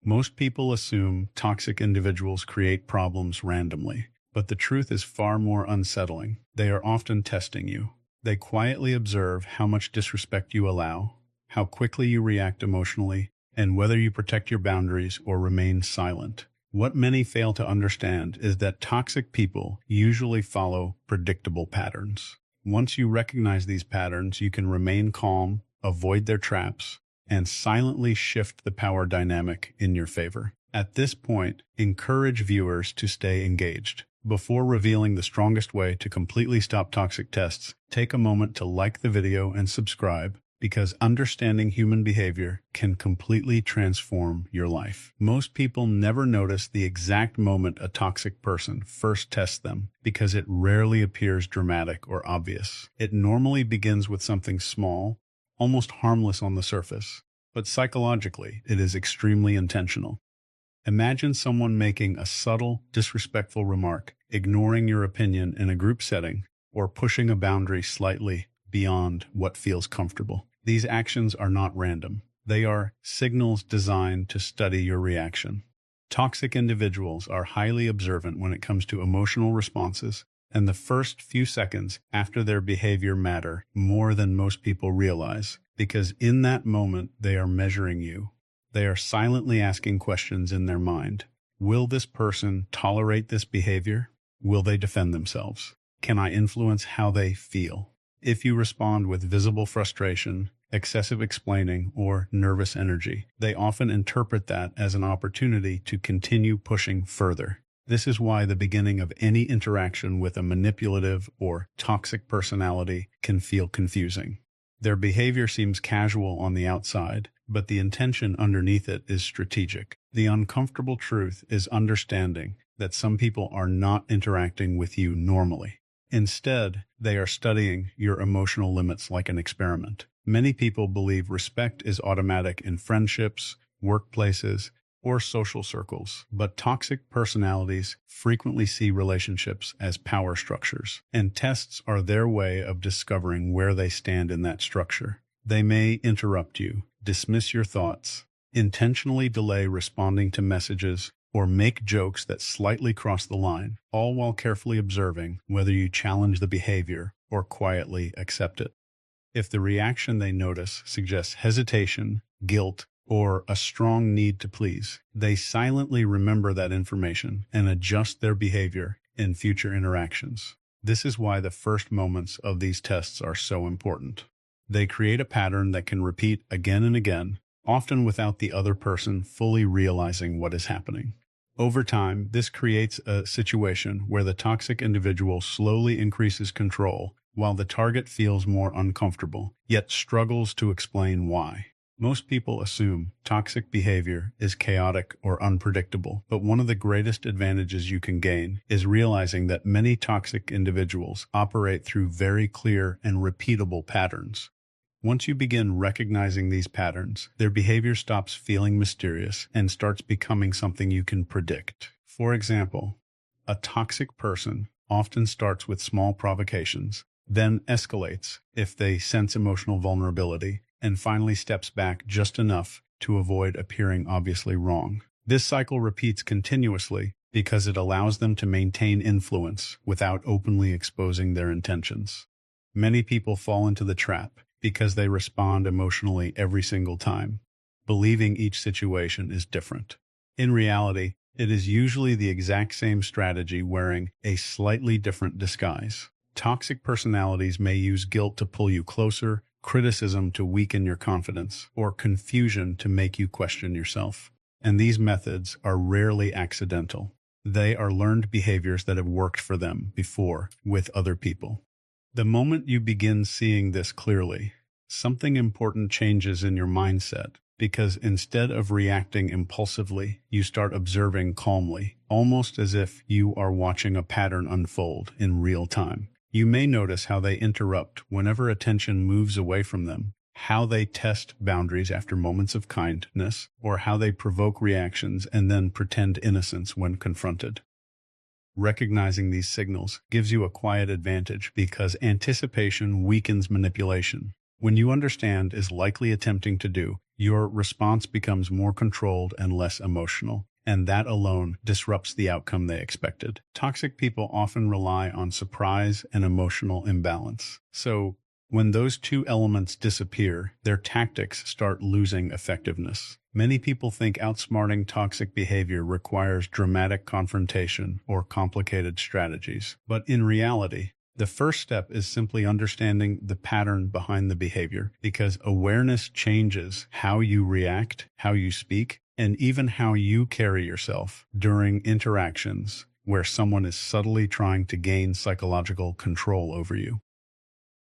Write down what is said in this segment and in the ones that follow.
Most people assume toxic individuals create problems randomly, but the truth is far more unsettling. They are often testing you. They quietly observe how much disrespect you allow, how quickly you react emotionally, and whether you protect your boundaries or remain silent. What many fail to understand is that toxic people usually follow predictable patterns. Once you recognize these patterns, you can remain calm, avoid their traps, and silently shift the power dynamic in your favor. At this point, encourage viewers to stay engaged. Before revealing the strongest way to completely stop toxic tests, take a moment to like the video and subscribe, because understanding human behavior can completely transform your life. Most people never notice the exact moment a toxic person first tests them because it rarely appears dramatic or obvious. It normally begins with something small, almost harmless on the surface, but psychologically, it is extremely intentional. Imagine someone making a subtle, disrespectful remark, ignoring your opinion in a group setting, or pushing a boundary slightly beyond what feels comfortable. These actions are not random. They are signals designed to study your reaction. Toxic individuals are highly observant when it comes to emotional responses, and the first few seconds after their behavior matter more than most people realize, because in that moment they are measuring you. They are silently asking questions in their mind. Will this person tolerate this behavior? Will they defend themselves? Can I influence how they feel? If you respond with visible frustration, excessive explaining, or nervous energy, they often interpret that as an opportunity to continue pushing further. This is why the beginning of any interaction with a manipulative or toxic personality can feel confusing. Their behavior seems casual on the outside, but the intention underneath it is strategic. The uncomfortable truth is understanding that some people are not interacting with you normally. Instead, they are studying your emotional limits like an experiment. Many people believe respect is automatic in friendships, workplaces, or social circles, but toxic personalities frequently see relationships as power structures, and tests are their way of discovering where they stand in that structure. They may interrupt you, dismiss your thoughts, intentionally delay responding to messages, or make jokes that slightly cross the line, all while carefully observing whether you challenge the behavior or quietly accept it. If the reaction they notice suggests hesitation, guilt, or a strong need to please, they silently remember that information and adjust their behavior in future interactions. This is why the first moments of these tests are so important. They create a pattern that can repeat again and again, often without the other person fully realizing what is happening. Over time, this creates a situation where the toxic individual slowly increases control while the target feels more uncomfortable, yet struggles to explain why. Most people assume toxic behavior is chaotic or unpredictable, but one of the greatest advantages you can gain is realizing that many toxic individuals operate through very clear and repeatable patterns. Once you begin recognizing these patterns, their behavior stops feeling mysterious and starts becoming something you can predict. For example, a toxic person often starts with small provocations, then escalates if they sense emotional vulnerability, and finally steps back just enough to avoid appearing obviously wrong. This cycle repeats continuously because it allows them to maintain influence without openly exposing their intentions. Many people fall into the trap because they respond emotionally every single time, believing each situation is different. In reality, it is usually the exact same strategy wearing a slightly different disguise. Toxic personalities may use guilt to pull you closer, criticism to weaken your confidence, or confusion to make you question yourself. And these methods are rarely accidental. They are learned behaviors that have worked for them before with other people. The moment you begin seeing this clearly, something important changes in your mindset, because instead of reacting impulsively, you start observing calmly, almost as if you are watching a pattern unfold in real time. You may notice how they interrupt whenever attention moves away from them, how they test boundaries after moments of kindness, or how they provoke reactions and then pretend innocence when confronted. Recognizing these signals gives you a quiet advantage because anticipation weakens manipulation. When you understand is likely attempting to do, Your response becomes more controlled and less emotional, and that alone disrupts the outcome they expected. Toxic people often rely on surprise and emotional imbalance. So, when those two elements disappear, their tactics start losing effectiveness. Many people think outsmarting toxic behavior requires dramatic confrontation or complicated strategies. But in reality, the first step is simply understanding the pattern behind the behavior, because awareness changes how you react, how you speak, and even how you carry yourself during interactions where someone is subtly trying to gain psychological control over you.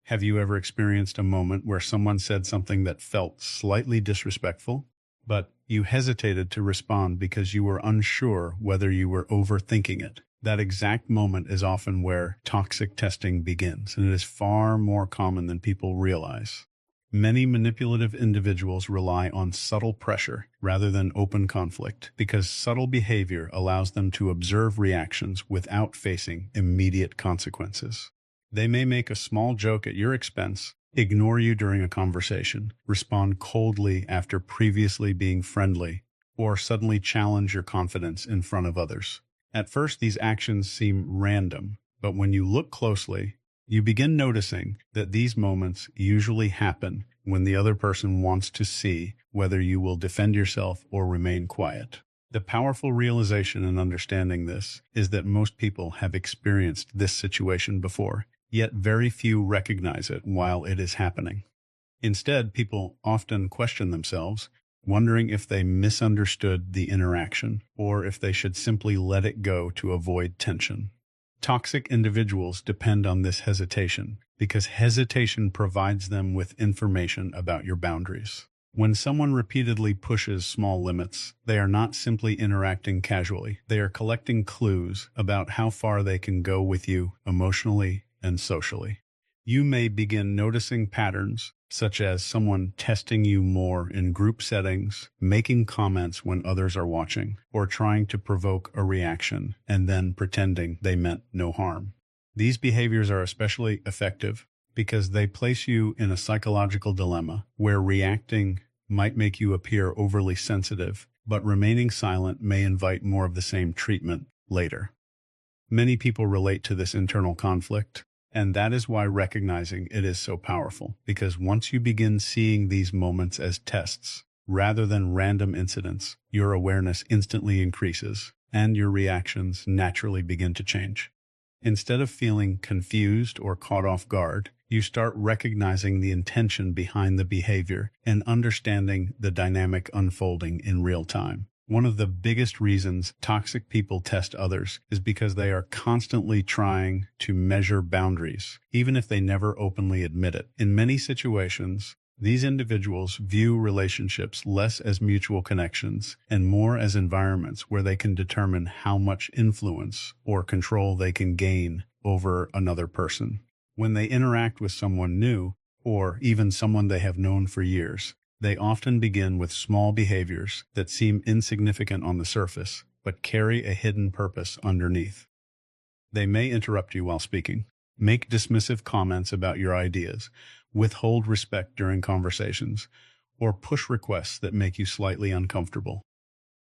Have you ever experienced a moment where someone said something that felt slightly disrespectful, but you hesitated to respond because you were unsure whether you were overthinking it? That exact moment is often where toxic testing begins, and it is far more common than people realize. Many manipulative individuals rely on subtle pressure rather than open conflict, because subtle behavior allows them to observe reactions without facing immediate consequences. They may make a small joke at your expense, ignore you during a conversation, respond coldly after previously being friendly, or suddenly challenge your confidence in front of others. At first, these actions seem random, but when you look closely, you begin noticing that these moments usually happen when the other person wants to see whether you will defend yourself or remain quiet. The powerful realization in understanding this is that most people have experienced this situation before, yet very few recognize it while it is happening. Instead, people often question themselves, wondering if they misunderstood the interaction or if they should simply let it go to avoid tension. Toxic individuals depend on this hesitation because hesitation provides them with information about your boundaries. When someone repeatedly pushes small limits, they are not simply interacting casually. They are collecting clues about how far they can go with you emotionally and socially. You may begin noticing patterns, such as someone testing you more in group settings, making comments when others are watching, or trying to provoke a reaction and then pretending they meant no harm. These behaviors are especially effective because they place you in a psychological dilemma where reacting might make you appear overly sensitive, but remaining silent may invite more of the same treatment later. Many people relate to this internal conflict, and that is why recognizing it is so powerful, because once you begin seeing these moments as tests rather than random incidents, your awareness instantly increases and your reactions naturally begin to change. Instead of feeling confused or caught off guard, you start recognizing the intention behind the behavior and understanding the dynamic unfolding in real time. One of the biggest reasons toxic people test others is because they are constantly trying to measure boundaries, even if they never openly admit it. In many situations, these individuals view relationships less as mutual connections and more as environments where they can determine how much influence or control they can gain over another person. When they interact with someone new, or even someone they have known for years, they often begin with small behaviors that seem insignificant on the surface, but carry a hidden purpose underneath. They may interrupt you while speaking, make dismissive comments about your ideas, withhold respect during conversations, or push requests that make you slightly uncomfortable.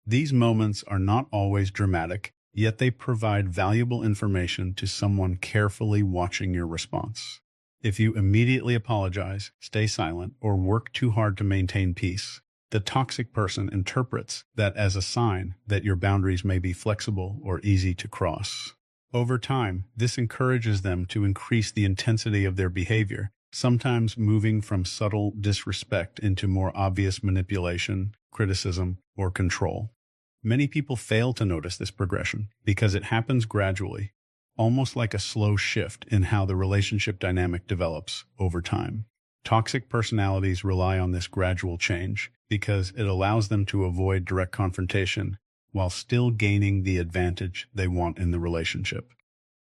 These moments are not always dramatic, yet they provide valuable information to someone carefully watching your response. If you immediately apologize, stay silent, or work too hard to maintain peace, the toxic person interprets that as a sign that your boundaries may be flexible or easy to cross. Over time, this encourages them to increase the intensity of their behavior, sometimes moving from subtle disrespect into more obvious manipulation, criticism, or control. Many people fail to notice this progression because it happens gradually, almost like a slow shift in how the relationship dynamic develops over time. Toxic personalities rely on this gradual change because it allows them to avoid direct confrontation while still gaining the advantage they want in the relationship.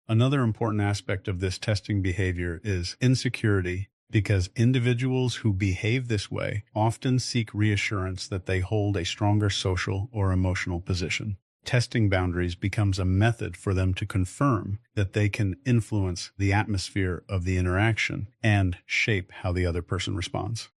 Another important aspect of this testing behavior is insecurity, because individuals who behave this way often seek reassurance that they hold a stronger social or emotional position. Testing boundaries becomes a method for them to confirm that they can influence the atmosphere of the interaction and shape how the other person responds.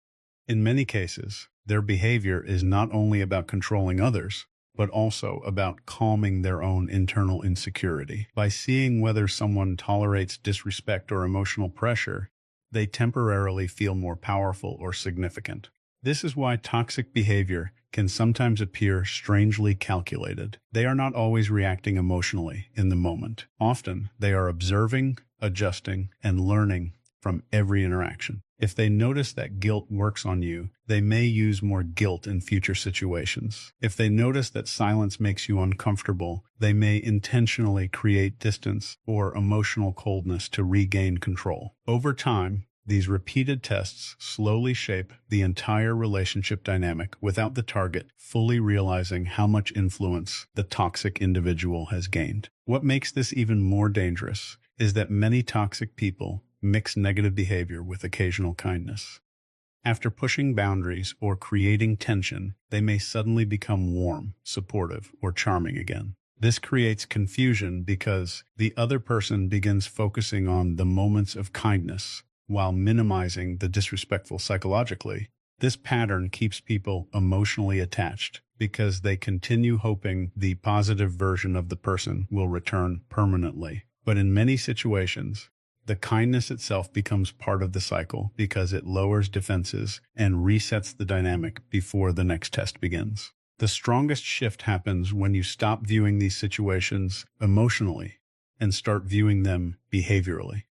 In many cases, Their behavior is not only about controlling others, but also about calming their own internal insecurity. By seeing whether someone tolerates disrespect or emotional pressure, they temporarily feel more powerful or significant. This is why toxic behavior can sometimes appear strangely calculated. They are not always reacting emotionally in the moment. Often, they are observing, adjusting, and learning from every interaction. If they notice that guilt works on you, they may use more guilt in future situations. If they notice that silence makes you uncomfortable, they may intentionally create distance or emotional coldness to regain control. Over time, these repeated tests slowly shape the entire relationship dynamic without the target fully realizing how much influence the toxic individual has gained. What makes this even more dangerous is that many toxic people mix negative behavior with occasional kindness. After pushing boundaries or creating tension, they may suddenly become warm, supportive, or charming again. This creates confusion because the other person begins focusing on the moments of kindness while minimizing the disrespectful psychologically. This pattern keeps people emotionally attached because they continue hoping the positive version of the person will return permanently. But in many situations, the kindness itself becomes part of the cycle because it lowers defenses and resets the dynamic before the next test begins. The strongest shift happens when you stop viewing these situations emotionally and start viewing them behaviorally.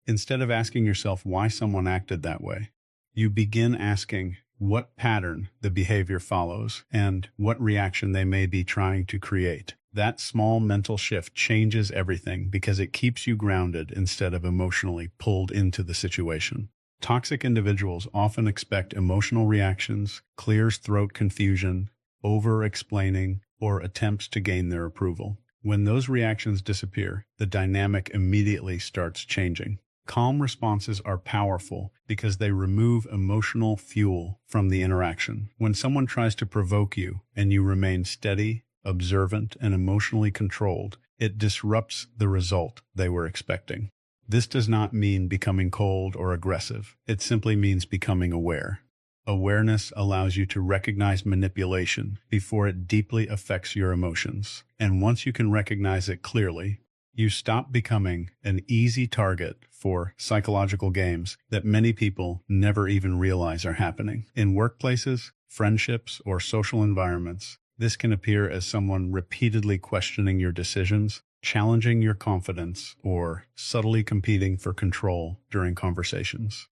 Instead of asking yourself why someone acted that way, you begin asking what pattern the behavior follows and what reaction they may be trying to create. That small mental shift changes everything because it keeps you grounded instead of emotionally pulled into the situation. Toxic individuals often expect emotional reactions, clear throat confusion, over-explaining, or attempts to gain their approval. When those reactions disappear, the dynamic immediately starts changing. Calm responses are powerful because they remove emotional fuel from the interaction. When someone tries to provoke you and you remain steady, observant, and emotionally controlled, it disrupts the result they were expecting. This does not mean becoming cold or aggressive. It simply means becoming aware. Awareness allows you to recognize manipulation before it deeply affects your emotions. And once you can recognize it clearly, you stop becoming an easy target for psychological games that many people never even realize are happening. In workplaces, friendships, or social environments, this can appear as someone repeatedly questioning your decisions, challenging your confidence, or subtly competing for control during conversations.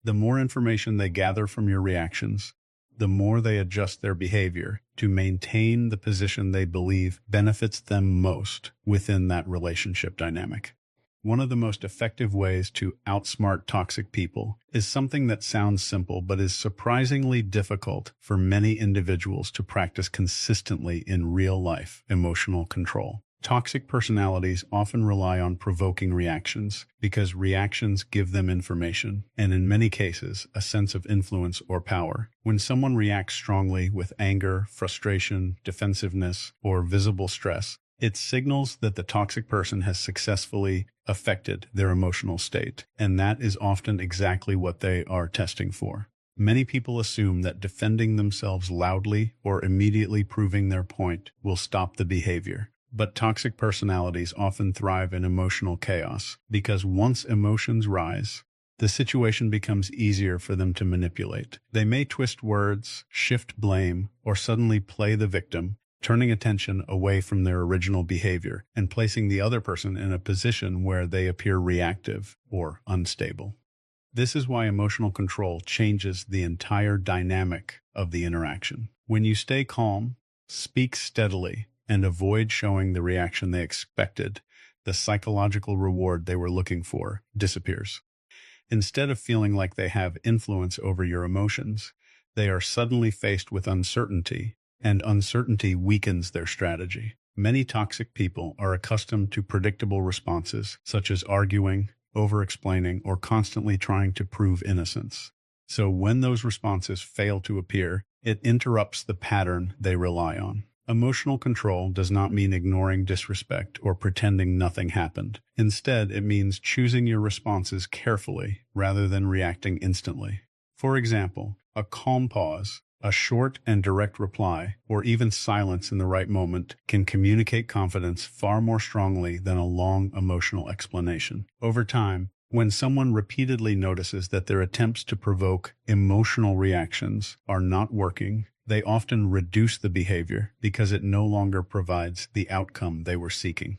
The more information they gather from your reactions, the more they adjust their behavior to maintain the position they believe benefits them most within that relationship dynamic. One of the most effective ways to outsmart toxic people is something that sounds simple but is surprisingly difficult for many individuals to practice consistently in real life: emotional control. Toxic personalities often rely on provoking reactions because reactions give them information, and in many cases, a sense of influence or power. When someone reacts strongly with anger, frustration, defensiveness, or visible stress, it signals that the toxic person has successfully affected their emotional state, and that is often exactly what they are testing for. Many people assume that defending themselves loudly or immediately proving their point will stop the behavior. But toxic personalities often thrive in emotional chaos because once emotions rise, the situation becomes easier for them to manipulate. They may twist words, shift blame, or suddenly play the victim, turning attention away from their original behavior and placing the other person in a position where they appear reactive or unstable. This is why emotional control changes the entire dynamic of the interaction. When you stay calm, speak steadily, and avoid showing the reaction they expected, the psychological reward they were looking for disappears. Instead of feeling like they have influence over your emotions, they are suddenly faced with uncertainty, and uncertainty weakens their strategy. Many toxic people are accustomed to predictable responses, such as arguing, over-explaining, or constantly trying to prove innocence. So when those responses fail to appear, it interrupts the pattern they rely on. Emotional control does not mean ignoring disrespect or pretending nothing happened. Instead, it means choosing your responses carefully rather than reacting instantly. For example, a calm pause, A short and direct reply, or even silence in the right moment, can communicate confidence far more strongly than a long emotional explanation. Over time, when someone repeatedly notices that their attempts to provoke emotional reactions are not working, they often reduce the behavior because it no longer provides the outcome they were seeking.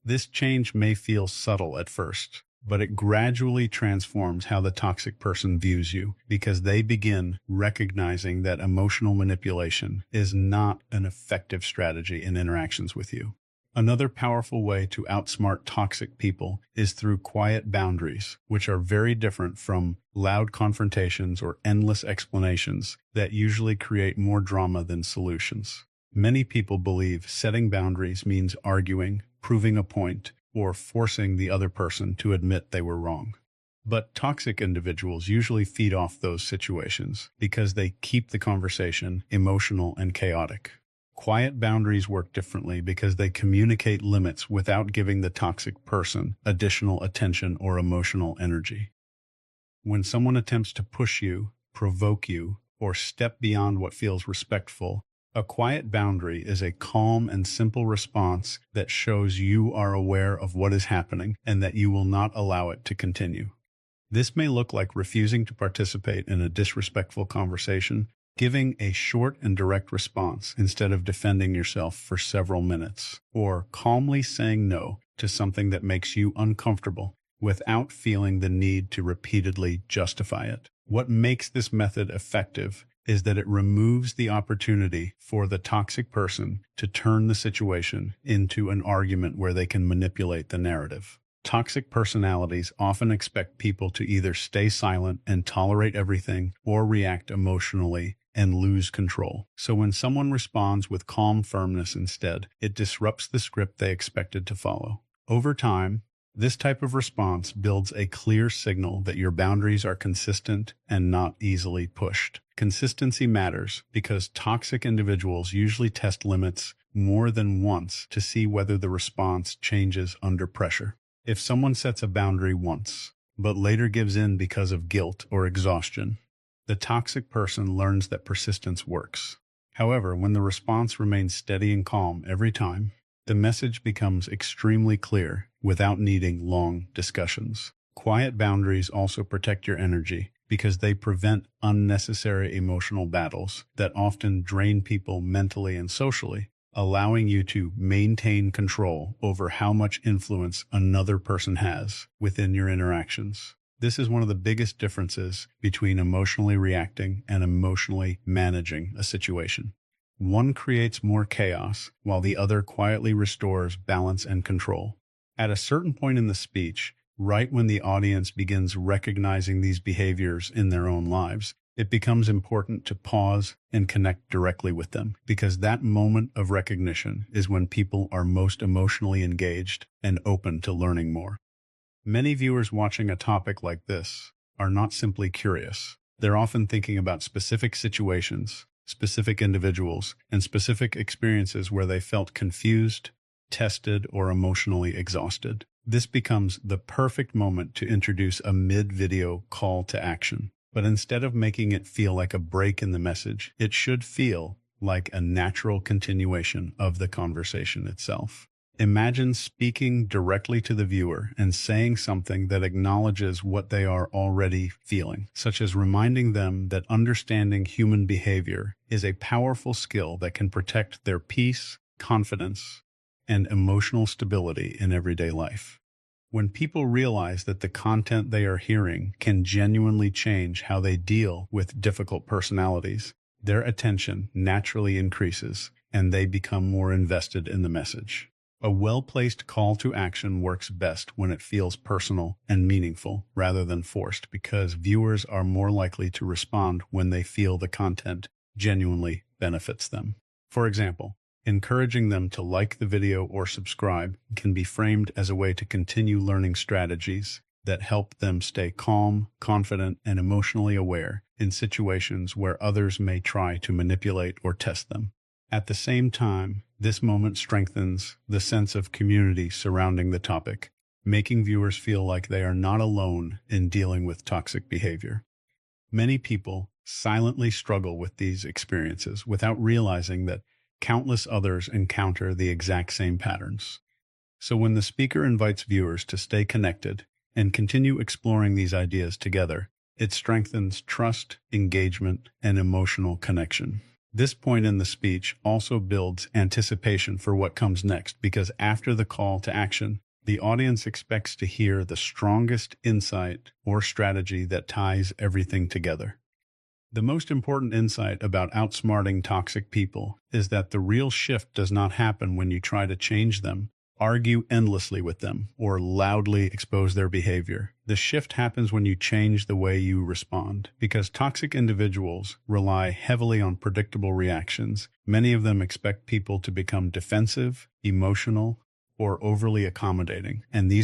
This change may feel subtle at first, but it gradually transforms how the toxic person views you because they begin recognizing that emotional manipulation is not an effective strategy in interactions with you. Another powerful way to outsmart toxic people is through quiet boundaries, which are very different from loud confrontations or endless explanations that usually create more drama than solutions. Many people believe setting boundaries means arguing, proving a point, or forcing the other person to admit they were wrong. But toxic individuals usually feed off those situations because they keep the conversation emotional and chaotic. Quiet boundaries work differently because they communicate limits without giving the toxic person additional attention or emotional energy. When someone attempts to push you, provoke you, or step beyond what feels respectful, a quiet boundary is a calm and simple response that shows you are aware of what is happening and that you will not allow it to continue. This may look like refusing to participate in a disrespectful conversation, giving a short and direct response instead of defending yourself for several minutes, or calmly saying no to something that makes you uncomfortable without feeling the need to repeatedly justify it. What makes this method effective is that it removes the opportunity for the toxic person to turn the situation into an argument where they can manipulate the narrative. Toxic personalities often expect people to either stay silent and tolerate everything or react emotionally and lose control. So when someone responds with calm firmness instead, it disrupts the script they expected to follow. Over time, this type of response builds a clear signal that your boundaries are consistent and not easily pushed. Consistency matters because toxic individuals usually test limits more than once to see whether the response changes under pressure. If someone sets a boundary once, but later gives in because of guilt or exhaustion, the toxic person learns that persistence works. However, when the response remains steady and calm every time, the message becomes extremely clear without needing long discussions. Quiet boundaries also protect your energy because they prevent unnecessary emotional battles that often drain people mentally and socially, allowing you to maintain control over how much influence another person has within your interactions. This is one of the biggest differences between emotionally reacting and emotionally managing a situation. One creates more chaos, while the other quietly restores balance and control. At a certain point in the speech, right when the audience begins recognizing these behaviors in their own lives, it becomes important to pause and connect directly with them, because that moment of recognition is when people are most emotionally engaged and open to learning more. Many viewers watching a topic like this are not simply curious. They're often thinking about specific situations, specific individuals, and specific experiences where they felt confused, tested, or emotionally exhausted. This becomes the perfect moment to introduce a mid-video call to action. But instead of making it feel like a break in the message, it should feel like a natural continuation of the conversation itself. Imagine speaking directly to the viewer and saying something that acknowledges what they are already feeling, such as reminding them that understanding human behavior is a powerful skill that can protect their peace, confidence, and emotional stability in everyday life. When people realize that the content they are hearing can genuinely change how they deal with difficult personalities, their attention naturally increases and they become more invested in the message. A well-placed call to action works best when it feels personal and meaningful rather than forced, because viewers are more likely to respond when they feel the content genuinely benefits them. For example, encouraging them to like the video or subscribe can be framed as a way to continue learning strategies that help them stay calm, confident, and emotionally aware in situations where others may try to manipulate or test them. At the same time, this moment strengthens the sense of community surrounding the topic, making viewers feel like they are not alone in dealing with toxic behavior. Many people silently struggle with these experiences without realizing that countless others encounter the exact same patterns. So when the speaker invites viewers to stay connected and continue exploring these ideas together, it strengthens trust, engagement, and emotional connection. This point in the speech also builds anticipation for what comes next because after the call to action, the audience expects to hear the strongest insight or strategy that ties everything together. The most important insight about outsmarting toxic people is that the real shift does not happen when you try to change them, argue endlessly with them, or loudly expose their behavior. The shift happens when you change the way you respond. Because toxic individuals rely heavily on predictable reactions, many of them expect people to become defensive, emotional, or overly accommodating, and these